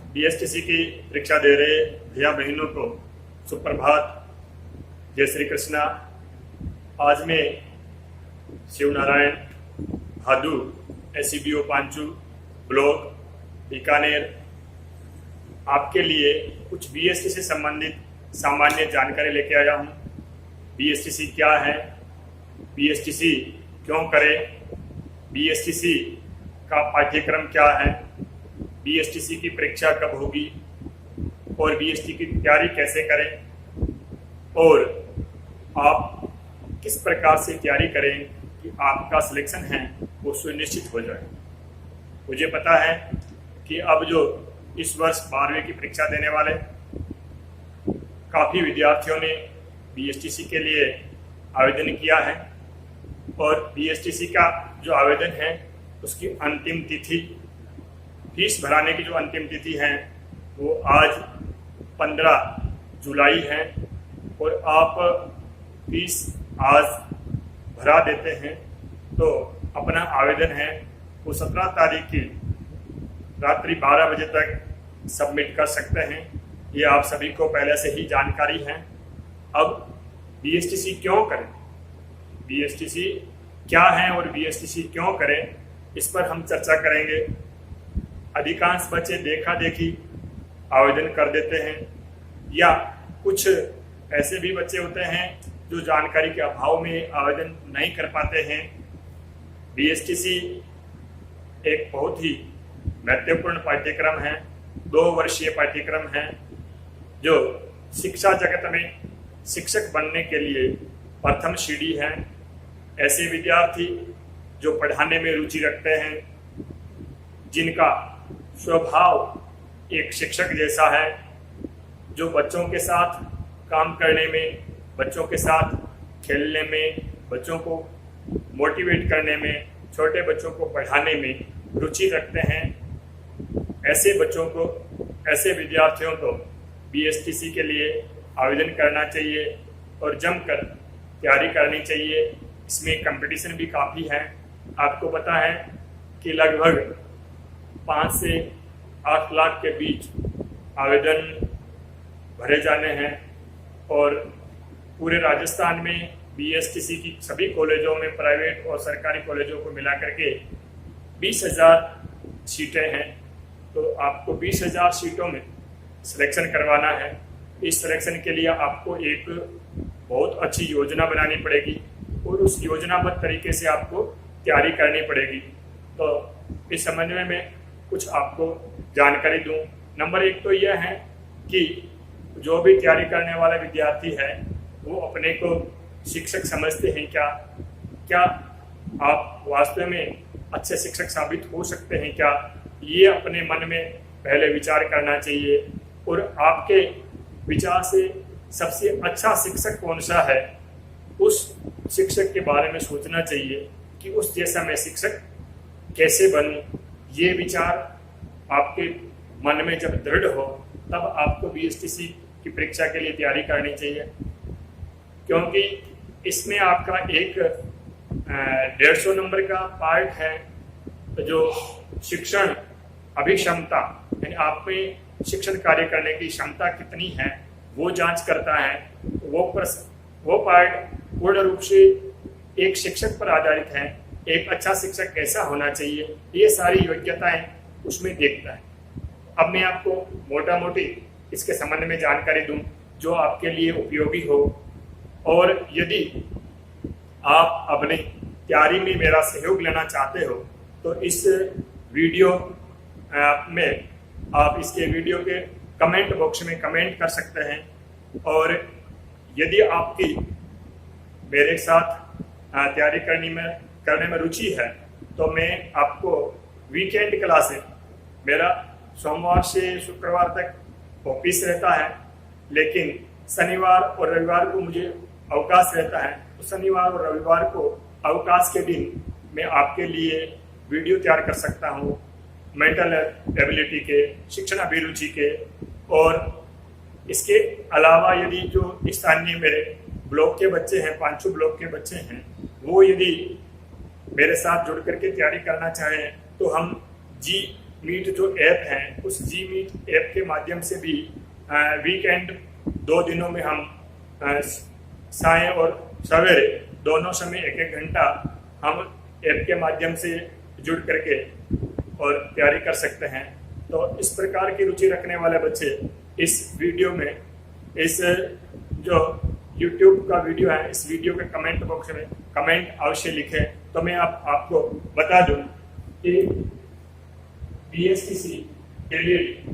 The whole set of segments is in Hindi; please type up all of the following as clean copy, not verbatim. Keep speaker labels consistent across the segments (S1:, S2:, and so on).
S1: बीएसटीसी की परीक्षा दे रहे भैया बहनों को सुप्रभात, जय श्री कृष्णा। आज मैं शिव नारायण भादु, SCBO पांचू ब्लॉक बीकानेर आपके लिए कुछ बीएसटीसी से संबंधित सामान्य जानकारी लेके आया हूँ। बीएसटीसी क्या है, बीएसटीसी क्यों करें, बीएसटीसी का पाठ्यक्रम क्या है, बीएसटीसी की परीक्षा कब होगी और बीएसटी की तैयारी कैसे करें और आप किस प्रकार से तैयारी करें कि आपका सिलेक्शन है वो सुनिश्चित हो जाए। मुझे पता है कि अब जो इस वर्ष 12वीं की परीक्षा देने वाले काफ़ी विद्यार्थियों ने बीएसटीसी के लिए आवेदन किया है और बीएसटीसी का जो आवेदन है उसकी अंतिम तिथि, फीस भराने की जो अंतिम तिथि है वो आज 15 जुलाई है और आप फीस आज भरा देते हैं तो अपना आवेदन है वो 17 तारीख की रात्रि 12 बजे तक सबमिट कर सकते हैं। ये आप सभी को पहले से ही जानकारी है। अब बीएसटीसी क्यों करें, बीएसटीसी क्या है और बीएसटीसी क्यों करें, इस पर हम चर्चा करेंगे। अधिकांश बच्चे देखा देखी आवेदन कर देते हैं या कुछ ऐसे भी बच्चे होते हैं जो जानकारी के अभाव में आवेदन नहीं कर पाते हैं। बीएसटीसी एक बहुत ही महत्वपूर्ण पाठ्यक्रम है, 2 वर्षीय पाठ्यक्रम है जो शिक्षा जगत में शिक्षक बनने के लिए प्रथम सीढ़ी है। ऐसे विद्यार्थी जो पढ़ाने में रुचि रखते हैं, जिनका स्वभाव एक शिक्षक जैसा है, जो बच्चों के साथ काम करने में, बच्चों के साथ खेलने में, बच्चों को मोटिवेट करने में, छोटे बच्चों को पढ़ाने में रुचि रखते हैं, ऐसे बच्चों को, ऐसे विद्यार्थियों को बीएसटीसी के लिए आवेदन करना चाहिए और जमकर तैयारी करनी चाहिए। इसमें कंपटीशन भी काफ़ी है। आपको पता है कि लगभग 5 से 8 लाख के बीच आवेदन भरे जाने हैं और पूरे राजस्थान में बीएसटीसी की सभी कॉलेजों में, प्राइवेट और सरकारी कॉलेजों को मिला करके 20,000 सीटें हैं। तो आपको 20,000 सीटों में सिलेक्शन करवाना है। इस सिलेक्शन के लिए आपको एक बहुत अच्छी योजना बनानी पड़ेगी और उस योजनाबद्ध तरीके से आपको तैयारी करनी पड़ेगी। तो इस संबंध में मैं कुछ आपको जानकारी दूं। नंबर 1 तो यह है कि जो भी तैयारी करने वाला विद्यार्थी है वो अपने को शिक्षक समझते हैं क्या, क्या आप वास्तव में अच्छे शिक्षक साबित हो सकते हैं क्या, ये अपने मन में पहले विचार करना चाहिए और आपके विचार से सबसे अच्छा शिक्षक कौन सा है उस शिक्षक के बारे में सोचना चाहिए कि उस जैसा मैं शिक्षक कैसे बनूं। ये विचार आपके मन में जब दृढ़ हो तब आपको बीएसटीसी की परीक्षा के लिए तैयारी करनी चाहिए, क्योंकि इसमें आपका एक 150 नंबर का पार्ट है जो शिक्षण अभिक्षमता, यानी आप में शिक्षण कार्य करने की क्षमता कितनी है वो जांच करता है। वो पार्ट पूर्ण रूप से एक शिक्षक पर आधारित है। एक अच्छा शिक्षक कैसा होना चाहिए, ये सारी योग्यताएं उसमें देखता है। अब मैं आपको मोटा मोटी इसके संबंध में जानकारी दूं जो आपके लिए उपयोगी हो, और यदि आप अपने तैयारी में मेरा सहयोग लेना चाहते हो तो इस वीडियो में आप इसके वीडियो के कमेंट बॉक्स में कमेंट कर सकते हैं। और यदि आपकी मेरे साथ तैयारी करने में रुचि है तो मैं आपको वीकेंड क्लासेस, मेरा सोमवार से शुक्रवार तक ऑफिस रहता है लेकिन शनिवार और रविवार को मुझे अवकाश रहता है, तो शनिवार और रविवार को अवकाश के दिन मैं आपके लिए वीडियो तैयार कर सकता हूँ मेंटल एबिलिटी के, शिक्षण अभिरुचि के। और इसके अलावा यदि जो स्थानीय मेरे ब्लॉक के बच्चे हैं, पांचू ब्लॉक के बच्चे हैं, वो यदि मेरे साथ जुड़ करके तैयारी करना चाहें तो हम मीट जो ऐप है उस जी मीट ऐप के माध्यम से भी वीकेंड 2 दिनों में हम साय और सवेरे दोनों समय 1-1 घंटा हम ऐप के माध्यम से जुड़ करके और तैयारी कर सकते हैं। तो इस प्रकार की रुचि रखने वाले बच्चे इस वीडियो में, इस जो YouTube का वीडियो है, इस वीडियो के कमेंट बॉक्स में कमेंट अवश्य लिखें। तो मैं आपको बता दूं कि BSTC डिलीट,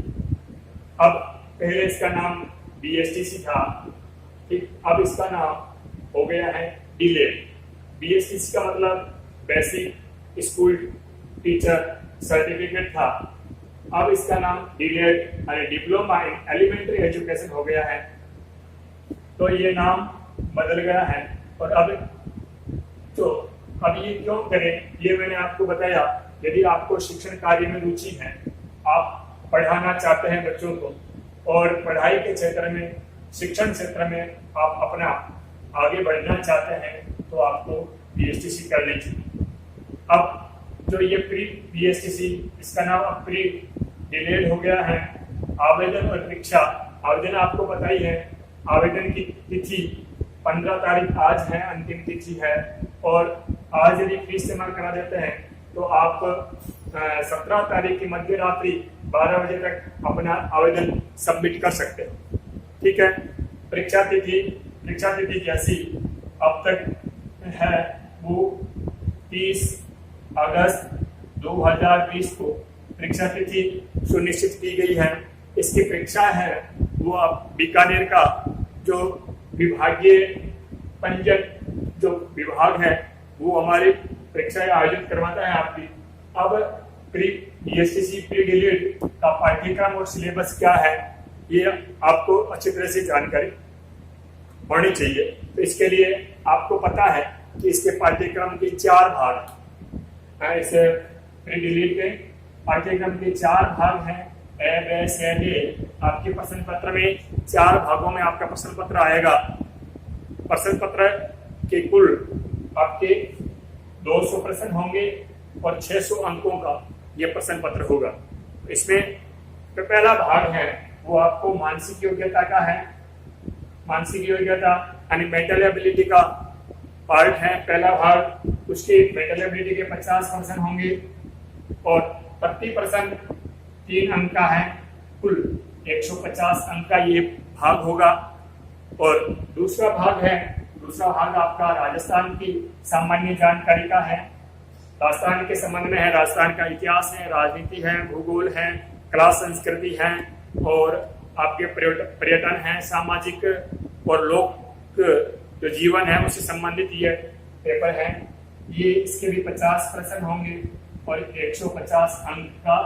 S1: अब पहले इसका नाम BSTC था, ठीक, अब इसका नाम हो गया है डिलेड। BSTC का मतलब बेसिक स्कूल टीचर सर्टिफिकेट था, अब इसका नाम डिलेड यानी डिप्लोमा इन एलिमेंट्री एजुकेशन हो गया है। तो ये नाम बदल गया है। और अब ये क्यों करें, ये मैंने आपको बताया। यदि आपको शिक्षण कार्य में रुचि है, आप पढ़ाना चाहते हैं बच्चों को, और पढ़ाई के क्षेत्र में, शिक्षण क्षेत्र में आप अपना आगे बढ़ना चाहते हैं, तो आपको BSTC करनी चाहिए। अब जो ये प्री BSTC, इसका नाम अब प्री डिलेड हो गया है। आवेदन और परीक्षा, आवेदन आपको पता ही है, आवेदन की तिथि 15 तारीख आज है, अंतिम तिथि है। और आज यदि फीस जमा करा देते हैं तो आप 17 तारीख की मध्य रात्रि 12 बजे तक अपना आवेदन सबमिट कर सकते हैं, ठीक है। परीक्षा तिथि जैसी अब तक है वो 30 अगस्त 2020 को परीक्षा तिथि सुनिश्चित की गई है। इसकी परीक्षा है वो अब बीकानेर का जो विभागीय पंजीयन जो विभाग है वो हमारी परीक्षाएं आयोजित करवाता है आपकी। अब प्री BSTC प्री डिलीट का पाठ्यक्रम और सिलेबस क्या है, ये आपको अच्छी तरह से जानकारी होनी चाहिए। तो इसके लिए आपको पता है कि इसके पाठ्यक्रम के 4 भाग हैं। इस प्री डिलीट के पाठ्यक्रम के 4 भाग हैं। आपके प्रश्न पत्र में 4 भागों में आपका प्रश्न पत्र आएगा। प्रश्न पत्र के कुल आपके 200 प्रश्न होंगे और 600 अंकों का ये प्रश्न पत्र होगा। इसमें जो पहला भाग है वो आपको मानसिक योग्यता का है। मानसिक योग्यता यानी मेंटल एबिलिटी का पार्ट है पहला भाग। उसके मेंटल एबिलिटी के 50% होंगे और प्रति प्रश्न 3 अंक का है। कुल 150 अंक का ये भाग होगा। और दूसरा भाग आपका राजस्थान की सामान्य जानकारी का है। राजस्थान के संबंध में है, राजस्थान का इतिहास है, राजनीति है, भूगोल है, कला संस्कृति है और आपके पर्यटन है, सामाजिक और लोक जो जीवन है उससे संबंधित ये पेपर है। ये इसके भी 50 प्रश्न होंगे और 150 अंक का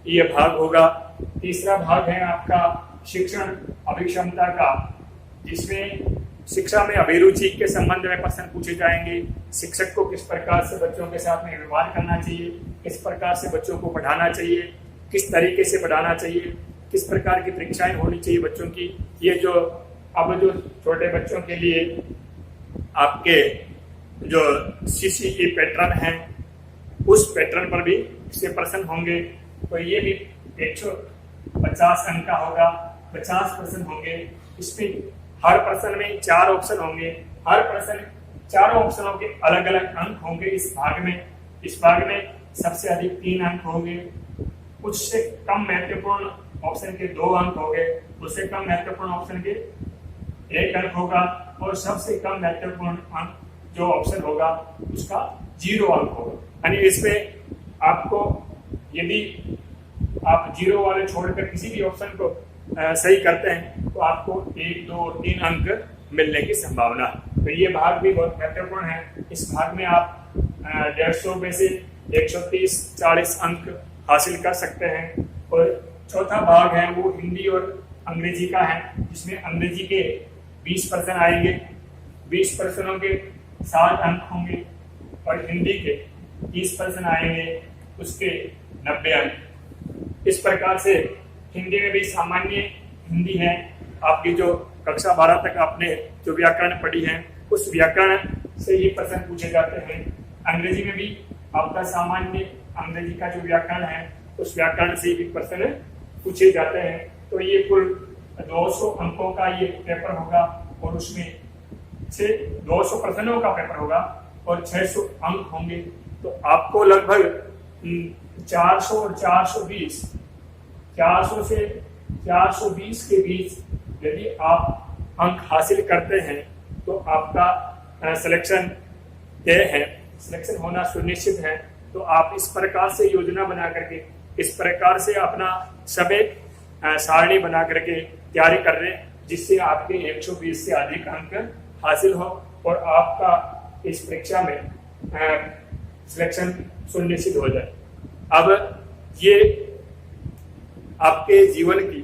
S1: ये भाग होगा। तीसरा भाग है आपका शिक्षण अभिक्षमता का, जिसमें शिक्षा में अभिरुचि के संबंध में प्रश्न पूछे जाएंगे। शिक्षक को किस प्रकार से बच्चों के साथ में व्यवहार करना चाहिए, किस प्रकार से बच्चों को पढ़ाना चाहिए, किस तरीके से पढ़ाना चाहिए, किस प्रकार की परीक्षाएं होनी चाहिए बच्चों की। ये जो अब जो छोटे बच्चों के लिए आपके जो CCE पैटर्न है उस पैटर्न पर भी इससे प्रश्न होंगे। तो ये भी 150 अंक का होगा, 50 प्रश्न होंगे। इसमें हर प्रश्न में 4 ऑप्शन होंगे। हर प्रश्न 4 ऑप्शनों के अलग अलग अंक होंगे। इस भाग में सबसे अधिक 3 अंक होंगे। उससे कम महत्वपूर्ण ऑप्शन के 2 अंक होंगे। उससे कम महत्वपूर्ण ऑप्शन के 1 अंक होगा और सबसे कम महत्वपूर्ण अंक जो ऑप्शन होगा उसका 0 अंक होगा। यानी इसमें आपको यदि आप 0 वाले छोड़कर किसी भी ऑप्शन को सही करते हैं तो आपको 1, 2 और 3 अंक मिलने की संभावना है। तो ये भाग भी बहुत महत्वपूर्ण है। इस भाग में आप 150 में से 130-40 अंक हासिल कर सकते हैं। और चौथा भाग है वो हिंदी और अंग्रेजी का है, जिसमें अंग्रेजी के 20 प्रश्न आएंगे। 20 प्रश्नों के 7 अंक होंगे और हिंदी के 30 प्रश्न आएंगे, उसके 90 अंक। इस प्रकार से हिंदी में भी सामान्य हिंदी है आपकी जो कक्षा 12 तक आपने जो व्याकरण पढ़ी है उस व्याकरण से ये प्रश्न पूछे जाते हैं। अंग्रेजी में भी आपका सामान्य अंग्रेजी का जो व्याकरण है उस व्याकरण से भी प्रश्न पूछे जाते हैं। तो ये कुल 200 अंकों का ये पेपर होगा और उसमें 200 प्रश्नों का पेपर होगा और 600 अंक होंगे। तो आपको लगभग 400 और 420 से 420 के बीच यदि आप अंक हासिल करते हैं तो आपका सिलेक्शन तय है, सिलेक्शन होना सुनिश्चित है। तो आप इस प्रकार से योजना बना करके, इस प्रकार से अपना समय सारणी बना करके तैयारी कर रहे हैं, जिससे आपके 120 से अधिक अंक हासिल हो और आपका इस परीक्षा में सिलेक्शन सुनिश्चित हो जाए। अब ये आपके जीवन की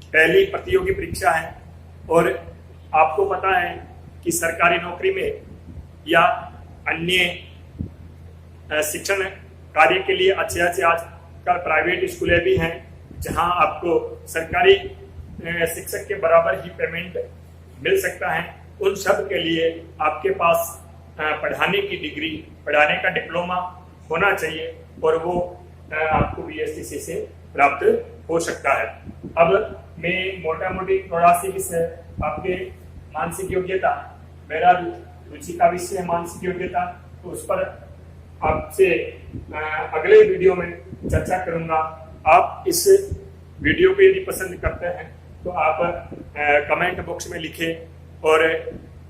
S1: पहली प्रतियोगी परीक्षा है और आपको पता है कि सरकारी नौकरी में या अन्य शिक्षण कार्य के लिए अच्छे आजकल प्राइवेट स्कूलें भी हैं जहां आपको सरकारी शिक्षक के बराबर ही पेमेंट मिल सकता है। उन सब के लिए आपके पास पढ़ाने की डिग्री, पढ़ाने का डिप्लोमा होना चाहिए और वो आपको BSTC से प्राप्त हो सकता है। अब मैं मोटा मोटी थोड़ा सी विषय आपके मानसिक योग्यता, मेरा रुचि का विषय है मानसिक योग्यता, तो उस पर आपसे अगले वीडियो में चर्चा करूंगा। आप इस वीडियो को यदि पसंद करते हैं तो आप कमेंट बॉक्स में लिखें और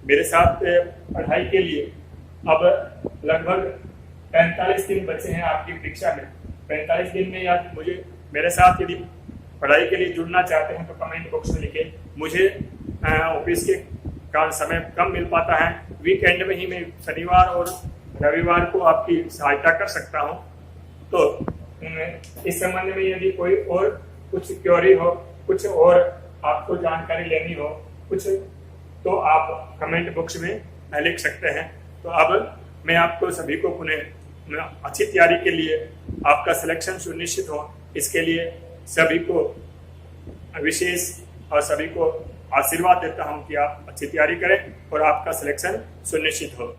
S1: मेरे साथ पढ़ाई के लिए अब लगभग 45 दिन बचे हैं आपकी परीक्षा में। 45 दिन में या मुझे मेरे साथ यदि पढ़ाई के लिए जुड़ना चाहते हैं तो कमेंट बॉक्स में लिखें। मुझे ऑफिस के कारण समय कम मिल पाता है, वीकेंड में ही मैं शनिवार और रविवार को आपकी सहायता कर सकता हूं। तो इस संबंध में यदि कोई और कुछ क्वेरी हो, कुछ और आपको जानकारी लेनी हो कुछ, तो आप कमेंट बॉक्स में लिख सकते हैं। तो अब मैं आपको सभी को पुनः अच्छी तैयारी के लिए आपका सिलेक्शन सुनिश्चित हो, इसके लिए सभी को विशेष और सभी को आशीर्वाद देता हूं कि आप अच्छी तैयारी करें और आपका सिलेक्शन सुनिश्चित हो।